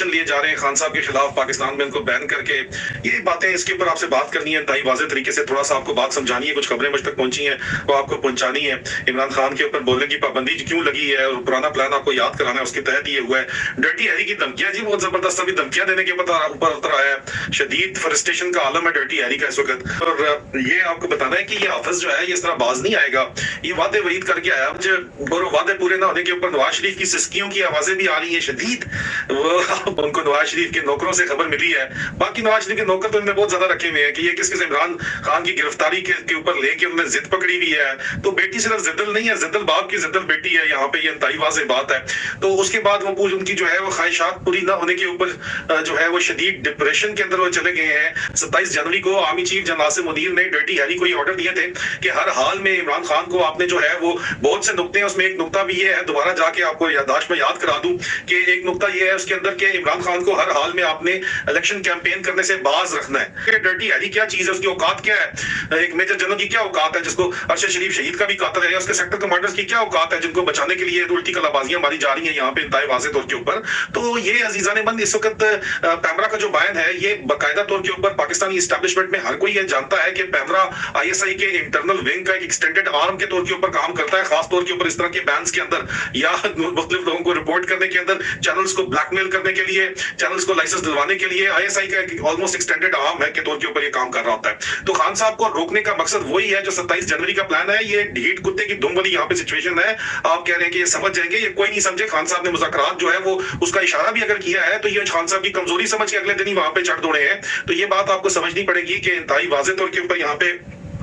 लिए जा रहे हैं खान साहब के खिलाफ पाकिस्तान में, उनको बैन करके, ये बातें इसके ऊपर आपसे बात करनी है इंतहाई वाज़ेह तरीके से, थोड़ा सा आपको बात समझानी है, कुछ खबरें मुझ तक पहुंची हैं वो आपको पहुंचानी है। इमरान खान के ऊपर बोलने की पाबंदी क्यों लगी है और पुराना प्लान आपको याद कराना है, उसके तहत ये हुआ है। डर्टी हैरी की धमकियां जी बहुत जबरदस्त अभी धमकियां देने के ऊपर उतर आया है, शदीद फ्रस्ट्रेशन का आलम है डर्टी हैरी का इस वक्त। और ये आपको बताना है कि ये हाफिज जो है ये इस तरह बाज नहीं आएगा, ये वादे वईद करके आया, वादे पूरे ना होने के ऊपर नवाज शरीफ की सिस्कियों की आवाजें भी आ रही है शदीद। वो उनको नवाज शरीफ के नौकरों से खबर मिली है, बाकी नवाज शरीफ के नौकर तो इनमें बहुत ज्यादा रखे हुए हैं कि ये किस इमरान खान की गिरफ्तारी के ऊपर लेके उन्होंने जिद पकड़ी हुई है। तो बेटी सिर्फ जिद्दल नहीं है, जिद्दल बाप की जिद्दल बेटी है, यहाँ पे ये इंतहाई वाज़ेह बात है। तो उसके बाद वो उनकी जो है वो ख्वाहिशात पूरी ना होने के ऊपर जो है वो शदीद डिप्रेशन के अंदर वो चले गए हैं। 27 जनवरी को army chief general Nasir Munir ने डर्टी हैरी को ये ऑर्डर दिए थे कि हर हाल में इमरान खान को आपने जो है वो बहुत से नुक्ते हैं, उसमें एक नुक्ता भी ये है, दोबारा जाके आपको याददाश्त में याद करा दूं कि एक नुक्ता ये है उसके अंदर कि इमरान खान को हर हाल में आपने इलेक्शन कैंपेन करने से बाज रखना है। डर्टी हैरी क्या चीज है, उसकी औकात क्या है, एक मेजर जनरल की क्या औकात है जिसको अरशद शरीफ शहीद का भी कातिल है, उसके सेक्टर कमांडर्स की क्या औकात है जिनको बचाने के लिए उल्टी कलाबाजियां मारी जा रही हैं यहाँ पे इंतहाई वाज़ेह तौर के ऊपर। तो ये अजीजान बंद इस वक्त पैमरा का जो बयान है ये बाकायदा तौर के ऊपर पाकिस्तानी इस्टेब्लिशमेंट में हर कोई ये जानता है कि पैमरा ISI के इंटरनल विंग का एक एक्सटेंडेड आर्म के तौर के ऊपर काम करता है, खास तौर के ऊपर इस तरह के बैन्स के अंदर या मुख्तलिफ लोगों को रिपोर्ट करने के अंदर, चैनल्स को ब्लैकमेल करने के लिए, चैनल्स को लाइसेंस दिलवाने के लिए ISI का एक ऑलमोस्ट एक्सटेंडेड आर्म है के तौर के ऊपर ये काम कर रहा होता है। तो खान साहब को रोकने का मकसद वही है जो 27 जनवरी का प्लान है। ये ढीठ कुत्ते की दुम वाली यहाँ पे सिचुएशन है, आप कह रहे हैं कि ये समझ जाएंगे, ये कोई नहीं समझे। खान साहब ने मुज़ाकरात जो है वो उसका इशारा भी अगर किया है तो ये खान साहब की कमजोरी समझ के अगले दिन ही वहां पे चढ़ दौड़े हैं। तो ये बात आपको समझनी पड़ेगी कि इंतहाई वाज़ेह तौर के ऊपर यहाँ पे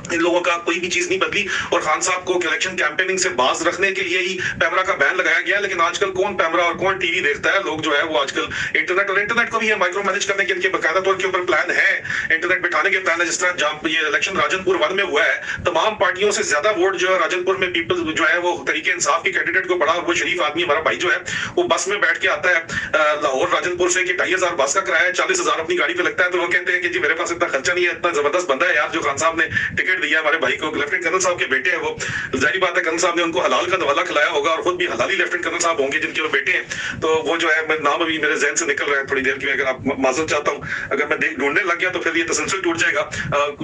इन लोगों का कोई भी चीज नहीं बदली और खान साहब को इलेक्शन कैंपेनिंग से बाज रखने के लिए ही पैमरा का बैन लगाया गया। लेकिन आजकल कौन पैमरा और कौन टीवी देखता है, लोग जो है वो आजकल इंटरनेट को भी माइक्रो मैनेज करने के लिए बाकायदा तौर के ऊपर प्लान है, इंटरनेट बिठाने के प्लान है। जिस तरह ये इलेक्शन राजनपुर 1 में हुआ है, तमाम पार्टियों से ज्यादा वोट जो है राजनपुर में पीपल जो है वो तरीके इंसाफ के कैंडिडेट को बड़ा, वो शरीफ आदमी हमारा भाई जो है वो बस में बैठ के आता है लाहौर राजनपुर से कि 2,500 बस का किराया है, 40,000 अपनी गाड़ी पे लगता है। तो वो कहते हैं कि जी मेरे पास इतना खर्चा नहीं है, इतना जबरदस्त बंदा है यार जो खान साहब ने टिकट दिया हमारे भाई को। लेफ्टिनेंट कर्नल साहब के बेटे हैं वो, जाहिर बात है कर्नल साहब ने उनको हलाल का दवाला खिलाया होगा और खुद भी हलाली लेफ्टिनेंट कर्नल साहब होंगे जिनके वो बेटे हैं। तो वो जो है नाम अभी मेरे ज़हन से निकल रहा है थोड़ी देर की, अगर आप माजूर चाहता हूँ, अगर मैं ढूंढने लग गया तो फिर ये तसलसल टूट जाएगा।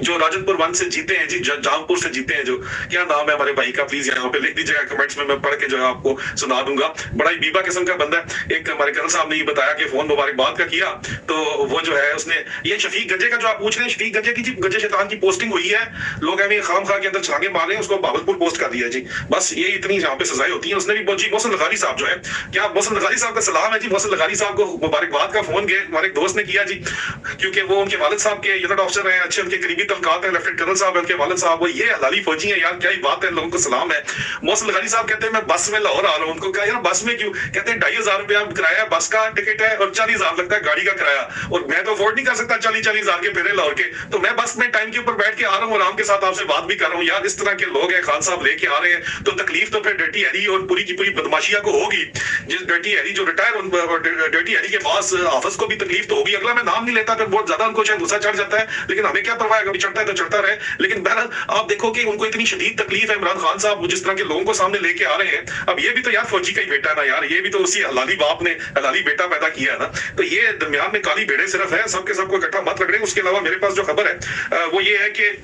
जो राजनपुर 1 से जीते हैं जी, जहांपुर से जीते हैं, जो क्या नाम है हमारे भाई का, प्लीज यहाँ पे लिख दीजिएगा कमेंट्स में, मैं पढ़ के जो है आपको सुना दूंगा। बड़ा ही बीबा किस्म का बंदा है। एक हमारे कर्नल साहब ने ये बताया कि फोन मुबारकबाद का किया, तो वो जो है उसने ये शफीक गंजे का जो आप पूछ रहे हैं, शफीक गंजे की जी गंजे शैतान की पोस्टिंग हुई है, लोग हमें खाम खा के अंदर छांगे मार रहे हैं, उसको भावलपुर पोस्ट कर दिया जी। बस ये इतनी यहाँ पे सजाएं होती हैं। उसने भी जी मोहसिन लगारी साहब जो है, क्या मोहसिन लगारी साहब का सलाम है जी, मोहसिन लगारी साहब को मुबारकबाद का फोन हमारे एक दोस्त ने किया जी, क्योंकि वो उनके वालिद साहब के यूनिट ऑफिसर हैं, अच्छे उनके करीबी तलकात हैं, लेफ्टिनेंट कर्नल साहब उनके वालिद साहब, वो ये हलाली फौजी है यार, क्या ही बात है, लोगों को सलाम है। मोहसिन लगारी साहब कहते हैं मैं बस में लाहौर आ रहा हूँ, उनको कहा यार बस में क्यों, कहते हैं 2,500 रुपया किराया बस का टिकट है और 40,000 लगता है गाड़ी का किराया, और मैं तो अफोर्ड नहीं कर सकता 40,000 के फेरे लाहौर के, तो मैं बस में टाइम के ऊपर बैठ के आ रहा हूँ, आराम के साथ आपसे बात भी कर रहा हूँ। यार इस तरह के लोग हैं खान साहब लेके आ रहे हैं, तो तकलीफ तो फिर डर्टी हैरी और पूरी की पूरी बदमाशिया को होगी। जिस डर्टी हैरी जो रिटायर, डर्टी हैरी के पास ऑफिस को भी तकलीफ तो होगी। अगला मैं नाम नहीं लेता, फिर बहुत ज्यादा उनको शायद गुस्सा चढ़ जाता है, लेकिन हमें क्या परवाह है, कभी चढ़ता है तो चढ़ता रहे। लेकिन बहरहाल आप देखो कि उनको इतनी शदीद तकलीफ है, इमरान खान साहब जिस तरह के लोगों को सामने लेके आ रहे हैं। अब ये भी तो यार फौजी का ही बेटा है ना यार, ये भी तो उसी हलाली बाप ने हलाली बेटा पैदा किया है ना, तो ये दरमियान में काली भेड़े सिर्फ है, सबके सबको इकट्ठा मत रगड़े। उसके अलावा मेरे पास जो खबर है वो ये है कि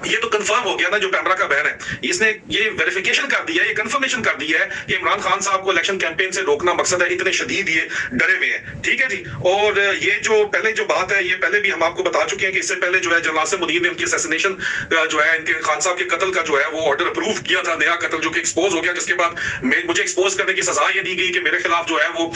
ये तो कंफर्म हो गया ना, जो पैमरा का बयान है इसने ये वेरिफिकेशन कर दिया, ये कंफर्मेशन कर दिया है कि इमरान खान साहब को इलेक्शन कैंपेन से रोकना मकसद है, इतने शदीद ये डरे हुए हैं। ठीक है जी। और ये जो पहले जो बात है, ये पहले भी हम आपको बता चुके हैं कि इससे पहले जो है जनरल नासिर मुनीर ने उनकी असैसिनेशन जो है, इनके खान साहब के कत्ल का जो है वो ऑर्डर अप्रूव किया था, नया कत्ल जो कि एक्सपोज हो गया, जिसके बाद मुझे एक्सपोज करने की सजा ये दी गई कि मेरे खिलाफ जो है वो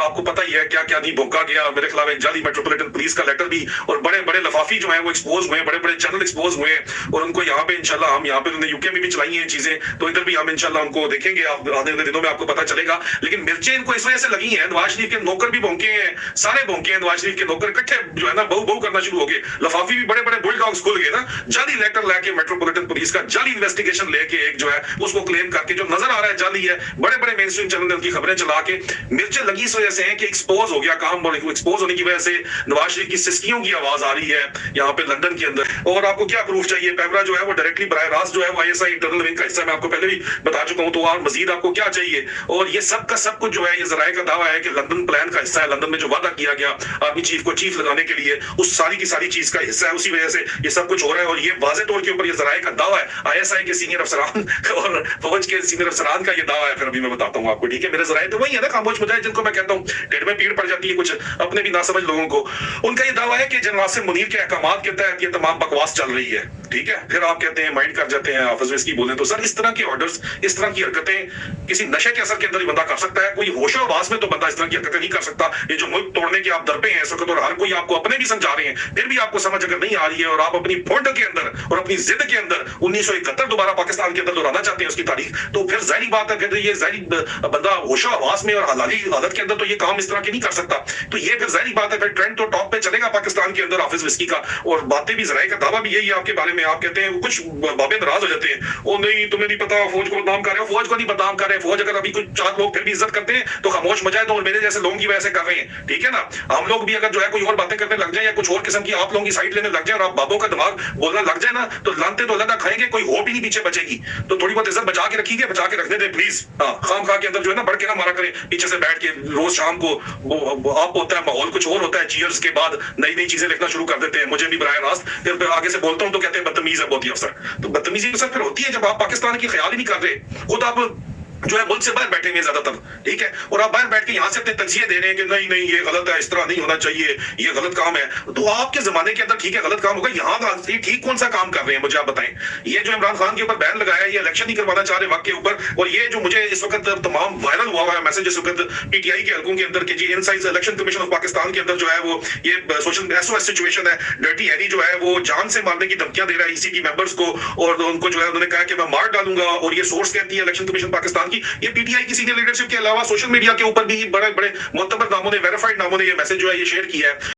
आपको पता ही है क्या क्या नहीं भोंका गया, मेरे खिलाफ एक जाली मेट्रोपॉलिटन पुलिस का लेटर भी, और बड़े बड़े लफाफी जो है वो एक्सपोज हुए, बड़े बड़े चैनल एक्सपोज हुए, और उनको यहाँ पे इंशाल्लाह हम यहाँ पे उन्होंने यूके में भी चलाई हैं चीजें, तो इधर भी हम इंशाल्लाह उनको देखेंगे, आप आने वाले दिनों में आपको पता चलेगा। लेकिन मिर्चें इनको इस वजह से लगी हैं, नवाज शरीफ के नौकर भी भौंके हैं, सारे भौंके हैं, नवाज शरीफ के नौकर इकट्ठे जो है ना बहु बहु करना शुरू हो गए, लफाफी भी बड़े बड़े बुलडॉग्स खुल गए ना, जाली लेटर लेके मेट्रोपॉलिटन पुलिस का जाली इन्वेस्टिगेशन लेके एक जो है उसको क्लेम करके जो नजर आ रहा है जाली है, बड़े बड़े मेन स्ट्रीम चैनल ने उनकी खबरें चला के मिर्चें लगी इस वजह से है कि एक्सपोज हो गया काम, एक्सपोज होने की वजह से नवाज शरीफ की सिस्कियों की आवाज आ रही है यहाँ पे लंदन के अंदर। और आपको क्या प्रूफ चाहिए ये पैमरा जो है वो डायरेक्टली बराह रास्त जो है वो आईएसआई इंटरनल विंग का हिस्सा, मैं आपको पहले भी बता चुका हूं। तो और मजीद आपको क्या चाहिए? और ये सब का सब कुछ जो है ये जराए का दावा है कि लंदन प्लान का हिस्सा है, लंदन में जो वादा किया गया आर्मी चीफ को चीफ लगाने के लिए, उस सारी की सारी चीज का हिस्सा है। उसी वजह से ये सब कुछ हो रहा है और ये वाजे तौर के ऊपर ये जराए का दावा है, आईएसआई के सीनियर अफसरान और फौज के सीनियर अफसरान का ये दावा है। फिर अभी मैं बताता हूँ आपको, ठीक है? मेरे जराए तो वही है ना, खामोश मुजाहिद जिनको मैं कहता हूँ, टेढ़ में पीड़ पड़ जाती है कुछ अपने भी नासमझ लोगों को। उनका ये दावा है कि जनरल आसिम मुनीर के अहकामात के तहत ये तमाम बकवास चल रही है, ठीक है? फिर आप कहते हैं माइंड कर जाते हैं, हाफिज विस्की बोले तो सर इस तरह के ऑर्डर्स, इस तरह की हरकतें किसी नशे के असर के अंदर ही बंदा कर सकता है, कोई होशो आवाज में तो बंदा इस तरह की हरकतें नहीं कर सकता। ये जो मुल्क तोड़ने के आप दरपे हैं इस वक्त और हर कोई आपको अपने भी समझा रहे हैं, फिर भी आपको समझ अगर नहीं आ रही है और आप अपनी फोड़ के अंदर और अपनी जिद के अंदर 1971 दोबारा पाकिस्तान के अंदर दोहराना चाहते हैं उसकी तारीख, तो फिर जाहिर बात है फिर ये जाहिर बंदा होशो आवाज में और हलाली हालत के अंदर तो ये काम इस तरह के नहीं कर सकता। तो ये फिर जाहिर बात है फिर ट्रेंड तो टॉप पे चलेगा पाकिस्तान के अंदर हाफिज विस्की का। और बातें भी जराए का दावा भी यही है आपके बारे में। आप कहते हैं कुछ बाबे नाराज हो जाते हैं, ओ नहीं तुम्हें नहीं पता फौज को बदनाम कर रहे हो, फौज को नहीं बदनाम कर रहे। फौज अगर अभी कुछ 4 लोग फिर भी इज्जत करते हैं तो खामोश मजाए तो मेरे जैसे लोगों की वजह से कर रहे हैं, ठीक है ना? हम लोग भी अगर जो है कोई और बातें करने लग जाए या कुछ और किस्म की आप लोगों की साइड लेने लग जाए और आप बाबों का दिमाग बोलना लग जाए ना, तो लानते तो अल्लाह खाएंगे, कोई होप ही नहीं पीछे बचेगी। तो थोड़ी बहुत इज्जत बचा के रखिए, बचा के रखने दे प्लीज। हाँ, खाम खा के अंदर जो है ना बढ़ के ना मारा करें पीछे से बैठ के रोज शाम को। आप होता है माहौल कुछ और होता है, चीयर्स के बाद नई नई चीजें लिखना शुरू कर देते हैं, मुझे भी बराह रास्त फिर आगे से बोलता हूं तो कहते हैं बदतमीज है बहुत ही अफसर। तो बदतमीजी अफसर फिर होती है जब आप पाकिस्तान की ख्याल ही नहीं कर रहे, खुद आप जो है मुल्क से बाहर बैठे हुए ज्यादातर, ठीक है? और आप बाहर बैठ के यहाँ से अपने तजिए दे रहे हैं कि नहीं नहीं ये गलत है, इस तरह नहीं होना चाहिए, ये गलत काम है। तो आपके जमाने के अंदर ठीक है गलत काम होगा, यहाँ का ठीक कौन सा काम कर रहे हैं मुझे आप बताएं? ये जो इमरान खान के ऊपर बैन लगाया, ये इलेक्शन नहीं करवाना चाह रहे वक्त के ऊपर। और ये जो मुझे इस वक्त तमाम वायरल हुआ है मैसेज इस वक्त पीटीआई के हलकों के अंदर के जी inside election commission of Pakistan के अंदर जो है वो ये सोशल एसओएस सिचुएशन है, डर्टी हैरी जो है वो जान से मारने की धमकियां दे रहा है ईसीबी मेंबर्स को और उनको जो है उन्होंने कहा कि मैं मार डालूंगा। और ये सोर्स कहती है इलेक्शन कमीशन पाकिस्तान की, ये पीटीआई सीनियर लीडरशिप के अलावा सोशल मीडिया के ऊपर भी बड़े बड़े मुतबर नामों ने, वेरीफाइड नामों ने ये मैसेज जो है ये शेयर किया है।